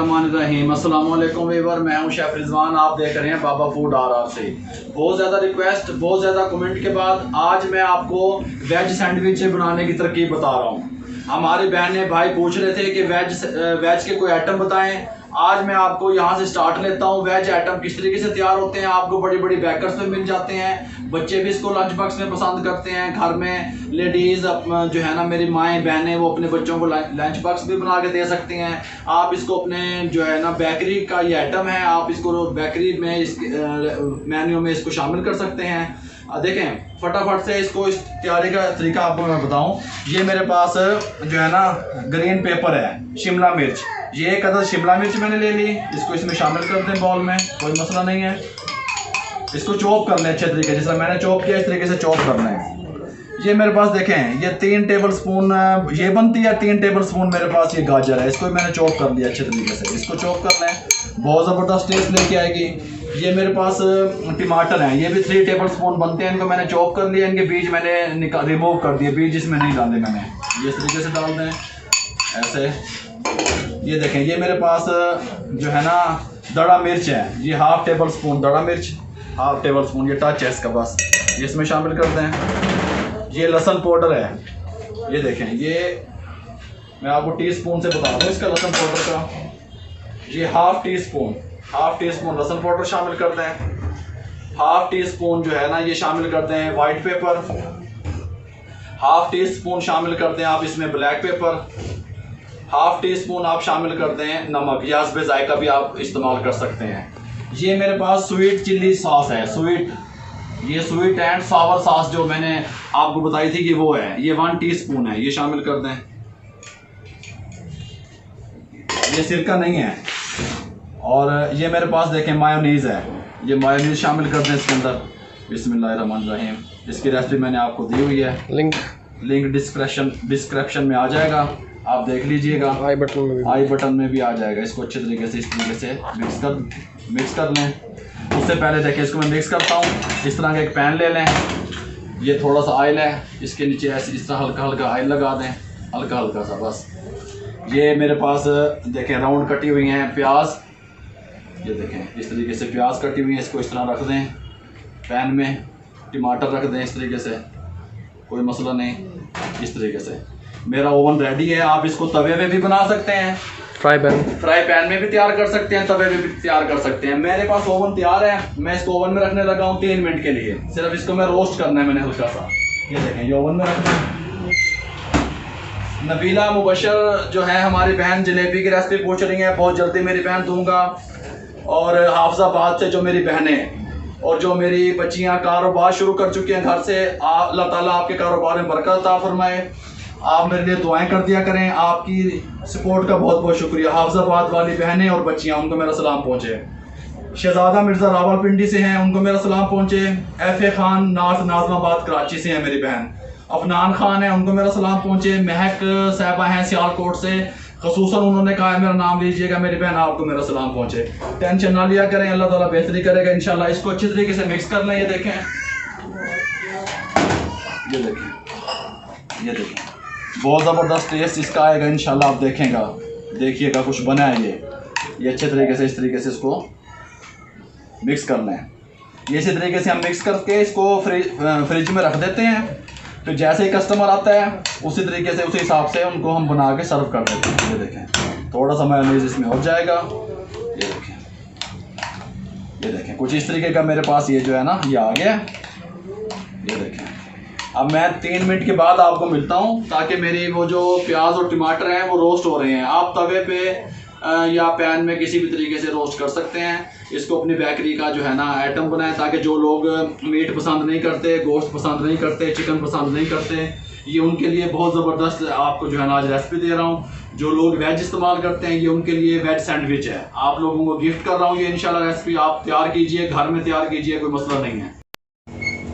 बिस्मिल्लाहिर्रहमानिर्रहीम। अस्सलाम वालेकुम वीवर, मैं हूं शेफ रिजवान। आप देख रहे हैं बाबा फूड RR से। बहुत ज़्यादा रिक्वेस्ट, बहुत ज़्यादा कमेंट के बाद आज मैं आपको वेज सैंडविच बनाने की तरकीब बता रहा हूं। हमारी बहनें भाई पूछ रहे थे कि वेज के कोई आइटम बताएं। आज मैं आपको यहां से स्टार्ट लेता हूं। वेज आइटम किस तरीके से तैयार होते हैं आपको बड़ी बड़ी बेकर्स में मिल जाते हैं। बच्चे भी इसको लंच बॉक्स में पसंद करते हैं। घर में लेडीज़ जो है ना, मेरी माएँ बहनें, वो अपने बच्चों को लंच बॉक्स भी बना के दे सकती हैं। आप इसको अपने जो है ना, बेकरी का ये आइटम है, आप इसको बेकरी में मेन्यू में इसको शामिल कर सकते हैं। देखें फटाफट से इसको इस तैयारी का तरीका आपको मैं बताऊं। ये मेरे पास जो है ना ग्रीन पेपर है, शिमला मिर्च, ये एक अदद शिमला मिर्च मैंने ले ली। इसको इसमें शामिल कर दें बाउल में, कोई मसला नहीं है। इसको चॉप कर लें अच्छे तरीके, जैसा मैंने चॉप किया इस तरीके से चॉप करना है। ये मेरे पास देखें, ये 3 टेबल स्पून ये बनती है, 3 टेबल स्पून मेरे पास ये गाजर है। इसको मैंने चॉप कर लिया अच्छे तरीके से। इसको चॉप कर लें, बहुत ज़बरदस्त टेस्ट लेके आएगी। ये मेरे पास टमाटर हैं, ये भी 3 टेबल स्पून बनते हैं। इनको मैंने चॉप कर लिया, इनके बीज मैंने रिमूव कर दिए, बीज इसमें नहीं डाले मैंने। ये इस तरीके से डाल दें ऐसे। ये देखें, ये मेरे पास जो है ना दड़ा मिर्च है, ये 1/2 टेबल स्पून दड़ा मिर्च, 1/2 टेबल स्पून, ये टच है इसका बस, ये इसमें शामिल कर दें। ये लहसुन पाउडर है, ये देखें, ये मैं आपको टीस्पून से बता रहा हूँ इसका लहसुन पाउडर का। ये 1/2 टीस्पून लहसुन पाउडर शामिल कर दें। 1/2 टीस्पून जो है ना ये शामिल कर दें वाइट पेपर। 1/2 टीस्पून शामिल कर दें आप इसमें ब्लैक पेपर। 1/2 टीस्पून आप शामिल कर दें नमक, या हस्बे जायका भी आप इस्तेमाल कर सकते हैं। ये मेरे पास स्वीट चिल्ली सॉस है, ये स्वीट एंड सावर सॉस जो मैंने आपको बताई थी कि वो है, ये 1 टीस्पून है, ये शामिल कर दें। ये सिरका नहीं है। और ये मेरे पास देखें मायोनीज़ है, ये मायोनीज़ शामिल कर दें इसके अंदर। बिस्मिल्लाहिर्रहमानिर्रहीम। इसकी रेसिपी मैंने आपको दी हुई है, लिंक डिस्क्रिप्शन में आ जाएगा, आप देख लीजिएगा। आई बटन में भी आ जाएगा। इसको अच्छे तरीके से इस तरीके से मिक्स कर लें। उससे पहले देखिए, इसको मैं मिक्स करता हूँ। इस तरह का एक पैन ले लें, ये थोड़ा सा ऑयल है, इसके नीचे ऐसे इस तरह हल्का हल्का ऑयल लगा दें, हल्का हल्का सा बस। ये मेरे पास देखें राउंड कटी हुई हैं प्याज, ये देखें इस तरीके से प्याज कटी हुई है, इसको इस तरह रख दें पैन में। टमाटर रख दें इस तरीके से, कोई मसला नहीं। इस तरीके से मेरा ओवन रेडी है। आप इसको तवे पे भी बना सकते हैं, फ्राई पैन में भी तैयार कर सकते हैं, तवे पे भी तैयार कर सकते हैं। मेरे पास ओवन तैयार है, मैं इसको ओवन में रखने लगा हूँ 3 मिनट के लिए। सिर्फ इसको मैं रोस्ट करना है मैंने हल्का सा। ये देखें, ये ओवन में रखना है। नबीला मुबशर जो है हमारी बहन, जलेबी की रेसिपी पूछ रही है, बहुत जल्दी मेरी बहन दूंगा। और हाफिजाबाद से जो मेरी बहनें और जो मेरी बच्चियां कारोबार शुरू कर चुकी हैं घर से, अल्लाह ताला आपके कारोबार में बरकत अता फरमाए। आप मेरे लिए दुआएं कर दिया करें। आपकी सपोर्ट का बहुत बहुत शुक्रिया। हाफिजाबाद वाली बहनें और बच्चियां, उनको मेरा सलाम पहुँचे। शहजादा मिर्ज़ा रावलपिंडी से हैं, उनको मेरा सलाम पहुँचे। FA खान नॉर्थ नाज़माबाद कराची से हैं मेरी बहन। अफनान खान है, उनको मेरा सलाम पहुँचे। महक साहबा हैं सियालकोट से, खसूसन उन्होंने कहा है मेरा नाम लीजिएगा मेरी बहन, आपको मेरा सलाम पहुँचे। टेंशन ना लिया करें, अल्लाह ताला बेहतरी करेगा इंशाल्लाह। इसको अच्छे तरीके से मिक्स कर लें। ये देखें, ये देखें, बहुत ज़बरदस्त टेस्ट इसका आएगा इंशाल्लाह। आप देखिएगा कुछ बना है ये अच्छे तरीके से। इस तरीके से इसको मिक्स कर लें। ये इसी तरीके से हम मिक्स करके इसको फ्रिज में रख देते हैं। फिर जैसे ही कस्टमर आता है उसी तरीके से, उसी हिसाब से उनको हम बना के सर्व कर देते हैं। ये देखें, थोड़ा सा मेयोनीज़ इसमें हो जाएगा। ये देखें कुछ इस तरीके का मेरे पास ये जो है ना ये आ गया। ये देखें, अब मैं 3 मिनट के बाद आपको मिलता हूँ, ताकि मेरी वो जो प्याज और टमाटर हैं वो रोस्ट हो रहे हैं। आप तवे पे या पैन में किसी भी तरीके से रोस्ट कर सकते हैं। इसको अपनी बेकरी का जो है ना आइटम बनाएं, ताकि जो लोग मीट पसंद नहीं करते, गोश्त पसंद नहीं करते, चिकन पसंद नहीं करते, ये उनके लिए बहुत ज़बरदस्त आपको जो है ना आज रेसिपी दे रहा हूँ। जो लोग वेज इस्तेमाल करते हैं, ये उनके लिए वेज सैंडविच है। आप लोगों को गिफ्ट कर रहा हूँ ये इंशाल्लाह रेसिपी। आप तैयार कीजिए, घर में तैयार कीजिए, कोई मसला नहीं है।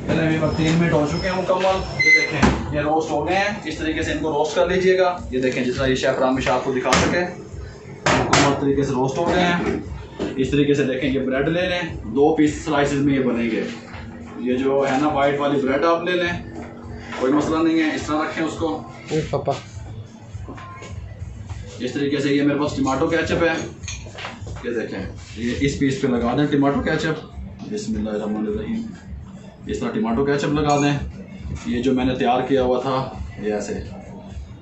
चलिए, 3 मिनट हो चुके हैं मुकम्मल। ये देखें, ये रोस्ट हो गए हैं। इस तरीके से इनको रोस्ट कर लीजिएगा। ये देखें, जिस तरह ये शेफ रामिश आपको दिखा सके, मुकम्मल तरीके से रोस्ट हो गए हैं। इस तरीके से देखें, ये ब्रेड ले लें, 2 पीस स्लाइसेस में ये बनेंगे। ये जो है ना वाइट वाली ब्रेड आप ले लें, कोई मसला नहीं है। इस तरह रखें उसको पापा। इस तरीके से ये मेरे पास टमाटो केचप है, ये देखें, ये इस पीस पे लगा दें टमाटो केचप, बिस्मिल्लाहिर्रहमानिर्रहीम। इस तरह टमाटो केचप लगा दें। ये जो मैंने तैयार किया हुआ था ये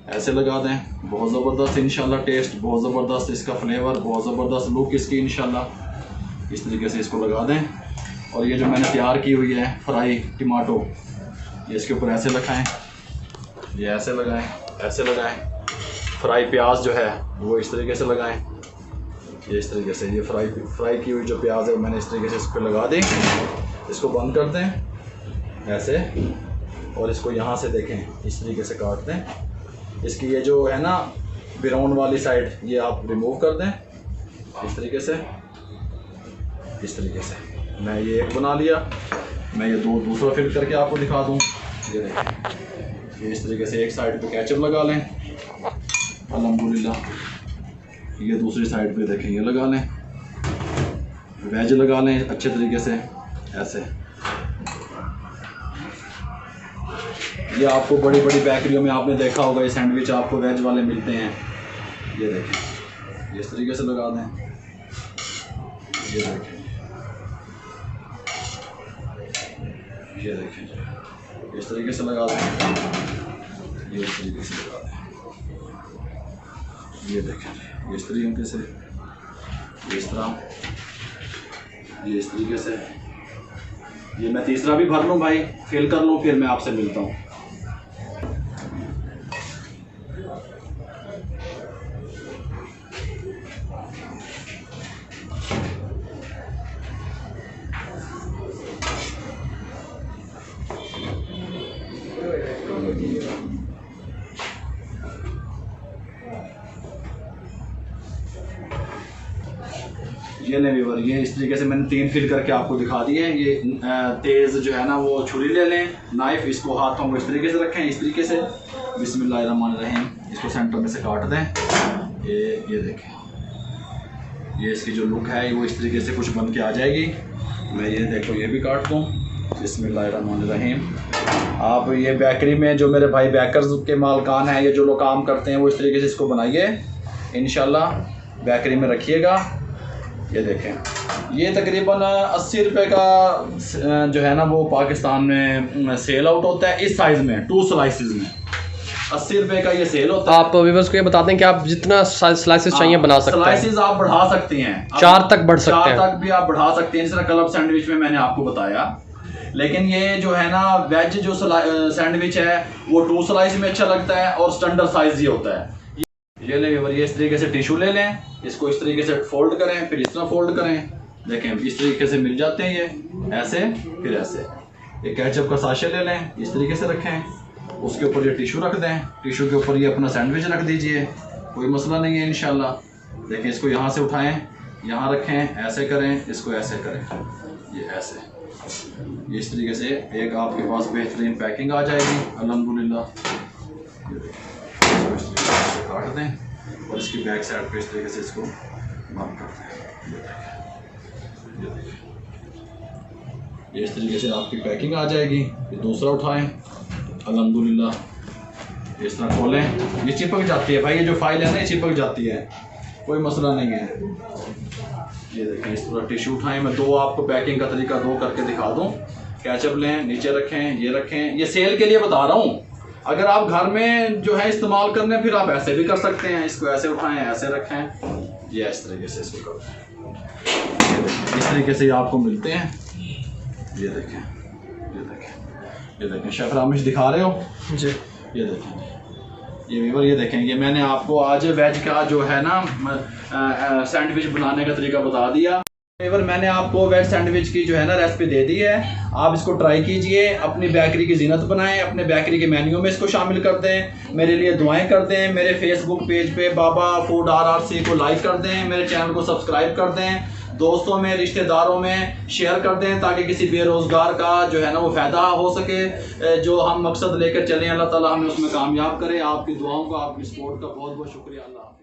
ऐसे लगा दें। बहुत ज़बरदस्त इंशाल्लाह टेस्ट, बहुत ज़बरदस्त इसका फ्लेवर, बहुत ज़बरदस्त लुक इसकी इंशाल्लाह। इस तरीके से इसको लगा दें। और ये जो मैंने तैयार की हुई है फ्राई टमाटो, ये इसके ऊपर ऐसे लगाएं, ये ऐसे लगाएं, ऐसे लगाएं। फ्राई प्याज जो है वो इस तरीके से लगाएं, ये इस तरीके से। ये फ्राई की हुई जो प्याज है मैंने इस तरीके से इस पर लगा दी। इसको बंद कर दें ऐसे, और इसको यहाँ से देखें इस तरीके से काट दें। इसकी ये जो है ना ब्राउन वाली साइड, ये आप रिमूव कर दें इस तरीके से, इस तरीके से। मैं ये एक बना लिया, मैं ये दूसरा फिल करके आपको दिखा दूँ। ये देखें, ये इस तरीके से एक साइड पे केचप लगा लें अल्हम्दुलिल्लाह। ये दूसरी साइड पे देखें ये लगा लें, वेज लगा लें अच्छे तरीके से ऐसे। ये आपको बड़ी बड़ी बेकरियों में आपने देखा होगा, ये सैंडविच आपको वेज वाले मिलते हैं। ये देखें, ये इस तरीके से लगा दें। ये देखें, ये देखें, इस तरीके से लगा दें। ये इस तरीके से लगा दें। ये देखें, ये इस तरीके से, ये इस तरह, ये इस तरीके से। ये मैं तीसरा भी भर लूँ भाई, फिल कर लूँ, फिर मैं आपसे मिलता हूँ। ये ले व्यूअर, ये इस तरीके से मैंने 3 फिल करके आपको दिखा दिए। ये तेज़ जो है ना वो छुरी ले लें, नाइफ, इसको हाथों को इस तरीके से रखें, इस तरीके से बिस्मिल्लाहिर्रहमानिर्रहीम। इसको सेंटर में से काट दें। ये देखें, ये इसकी जो लुक है वो इस तरीके से कुछ बन के आ जाएगी। मैं ये देखो ये भी काट दूँ बिस्मिल्लाहिर्रहमानिर्रहीम। आप ये बेकरी में जो मेरे भाई बेकर्स के मालकान हैं, ये जो लोग काम करते हैं, वो इस तरीके से इसको बनाइए इंशाल्लाह, बेकरी में रखिएगा। ये देखें, ये तकरीबन 80 रुपये का जो है ना वो पाकिस्तान में सेल आउट होता है इस साइज़ में, 2 स्लाइसेस में 80 रुपये का ये सेल होता है। आप व्यूअर्स को ये बताते हैं कि आप जितना स्लाइसेस चाहिए बना सकते हैं। स्लाइसेस आप बढ़ा सकते हैं, 4 तक बढ़ सकते हैं, 4 तक भी आप बढ़ा सकते हैं, जिस तरह क्लब सैंडविच में मैंने आपको बताया। लेकिन ये जो है ना वेज जो सैंडविच है वो 2 स्लाइस में अच्छा लगता है और स्टैंडर्ड साइज ही होता है। ये ले व्यूअर, ये इस तरीके से टिश्यू ले लें, इसको इस तरीके से फोल्ड करें, फिर इस तरह फोल्ड करें। देखें इस तरीके से मिल जाते हैं, ये ऐसे फिर ऐसे। एक केचप का साशे ले लें, इस तरीके से रखें, उसके ऊपर ये टिश्यू रख दें, टिश्यू के ऊपर ये अपना सैंडविच रख दीजिए, कोई मसला नहीं है इंशाल्लाह। देखें इसको यहाँ से उठाएं, यहाँ रखें, ऐसे करें, इसको ऐसे करें, ये ऐसे, ये इस तरीके से एक आपके पास बेहतरीन पैकिंग आ जाएगी अल्हम्दुलिल्लाह। काट दें और इसकी बैक साइड पे इस तरीके से इसको बंद कर दें। ये इस तरीके से आपकी पैकिंग आ जाएगी। ये दूसरा उठाएं अल्हम्दुलिल्लाह, इस तरह खोलें। ये चिपक जाती है भाई, ये जो फाइल है ना ये चिपक जाती है, कोई मसला नहीं है। ये देखें, इस तरह टिश्यू उठाएं। मैं 2 आपको पैकिंग का तरीका 2 करके दिखा दूँ। केचप लें, नीचे रखें, ये रखें, ये सेल के लिए बता रहा हूँ। अगर आप घर में जो है इस्तेमाल करने, फिर आप ऐसे भी कर सकते हैं। इसको ऐसे उठाएं, ऐसे रखें, ये इस तरीके से इसको करें। इस तरीके से आपको मिलते हैं। ये देखें, ये देखें, ये देखें, शेफ रामिश दिखा रहे हो जी। ये देखें, ये व्यूअर, ये देखें, ये मैंने आपको आज वेज का जो है ना सैंडविच बनाने का तरीका बता दिया। व्यूअर, मैंने आपको वेज सैंडविच की जो है ना रेसिपी दे दी है। आप इसको ट्राई कीजिए, अपनी बेकरी की जीनत बनाएं, अपने बेकरी के मेन्यू में इसको शामिल कर दें। मेरे लिए दुआएं कर दें। मेरे फेसबुक पेज पे बाबा फूड RRC को लाइक कर दें, मेरे चैनल को सब्सक्राइब कर दें, दोस्तों में रिश्तेदारों में शेयर कर दें, ताकि किसी बेरोज़गार का जो है ना वो फ़ायदा हो सके। जो हम मकसद लेकर चलें, अल्लाह ताला हमें उसमें कामयाब करे। आपकी दुआओं का, आपकी सपोर्ट का बहुत बहुत शुक्रिया। अल्लाह।